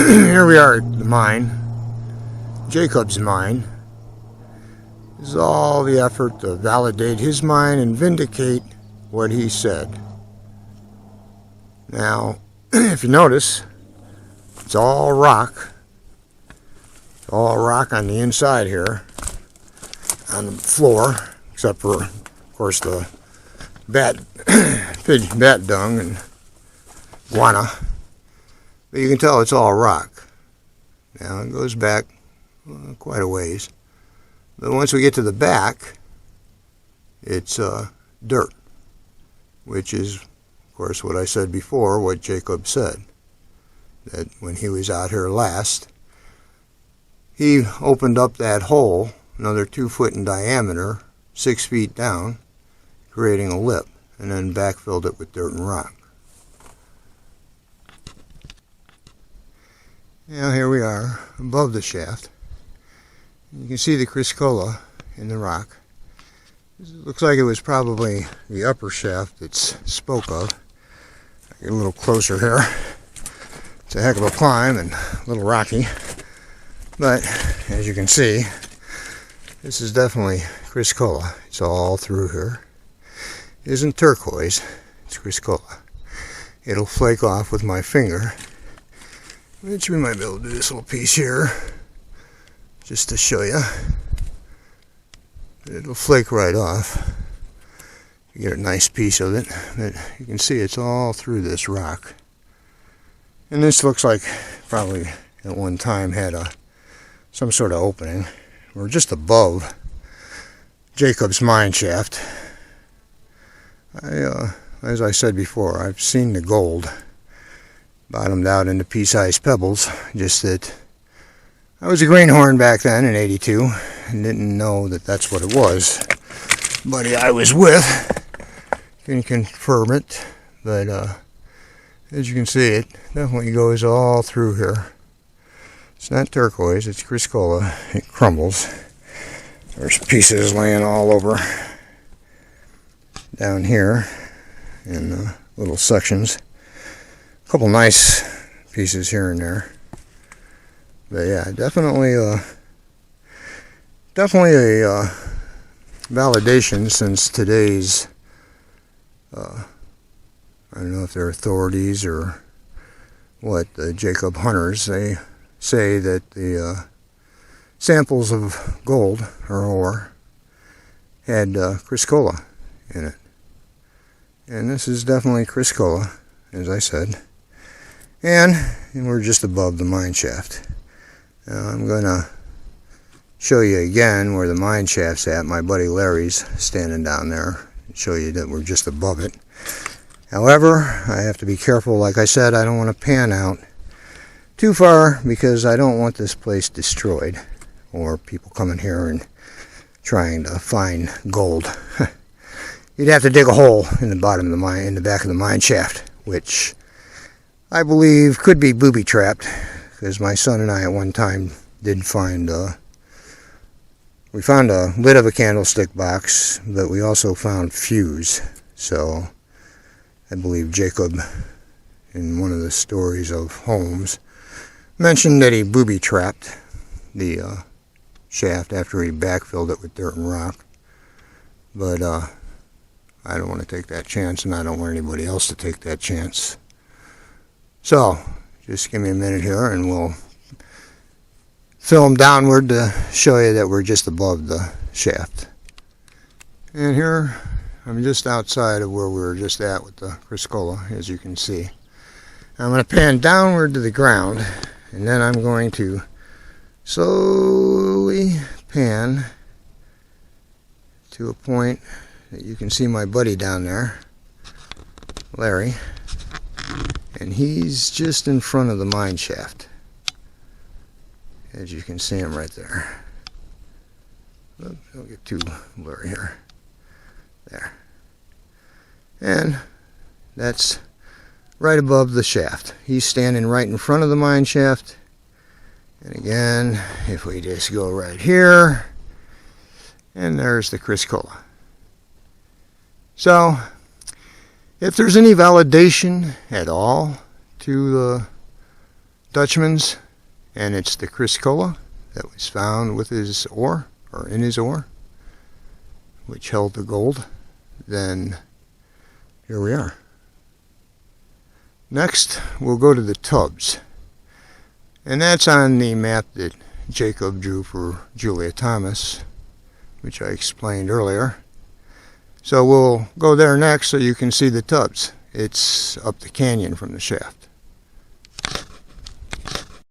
here we are at the mine, Jacob's mine. This is all the effort to validate his mine and vindicate what he said. Now, if you notice, it's all rock. It's all rock on the inside here, on the floor, except for, of course, the pigeon bat dung and guana. But you can tell it's all rock. Now, it goes back quite a ways. But once we get to the back, it's dirt, which is, of course, what I said before, what Jacob said, that when he was out here last, he opened up that hole, another 2 foot in diameter, 6 feet down, creating a lip, and then backfilled it with dirt and rock. Now here we are, above the shaft. You can see the criscola in the rock. It looks like it was probably the upper shaft that's spoke of. I'll get a little closer here. It's a heck of a climb and a little rocky. But, as you can see, this is definitely criscola. It's all through here. It isn't turquoise, it's criscola. It'll flake off with my finger, which we might be able to do this little piece here, just to show you. It'll flake right off. You get a nice piece of it, but you can see it's all through this rock. And this looks like probably at one time had some sort of opening. We're just above Jacob's mine shaft. As I said before, I've seen the gold bottomed out into pea-sized pebbles, just that I was a greenhorn back then in '82 and didn't know that that's what it was. Buddy I was with can confirm it, but as you can see, it definitely goes all through here. It's not turquoise, it's criscola. It crumbles. There's pieces laying all over down here in little sections. A couple nice pieces here and there. But yeah, definitely a validation, since today's I don't know if they're authorities or what, the Jacob hunters, they say that the samples of gold or ore had criscola in it. And this is definitely criscola, as I said. And we're just above the mine shaft. Now I'm going to show you again where the mine shaft's at. My buddy Larry's standing down there. Show you that we're just above it. However, I have to be careful. Like I said, I don't want to pan out too far because I don't want this place destroyed or people coming here and trying to find gold. You'd have to dig a hole in the bottom of the mine, in the back of the mine shaft, which I believe could be booby-trapped, because my son and I at one time did find, we found a lid of a candlestick box, but we also found fuse. So I believe Jacob, in one of the stories of Holmes, mentioned that he booby-trapped the shaft after he backfilled it with dirt and rock. But I don't want to take that chance, and I don't want anybody else to take that chance. So, just give me a minute here and we'll film downward to show you that we're just above the shaft. And here, I'm just outside of where we were just at with the criscola, as you can see. I'm going to pan downward to the ground, and then I'm going to slowly pan to a point that you can see my buddy down there, Larry. And he's just in front of the mine shaft, as you can see him right there. Don't get too blurry here. There. And that's right above the shaft. He's standing right in front of the mine shaft. And again, if we just go right here, and there's the criscola. So, if there's any validation at all to the Dutchman's, and it's the Criscola that was found with his ore, or in his ore, which held the gold. Then here we are. Next, we'll go to the tubs, and that's on the map that Jacob drew for Julia Thomas, which I explained earlier. So we'll go there next so you can see the tubs. It's up the canyon from the shaft.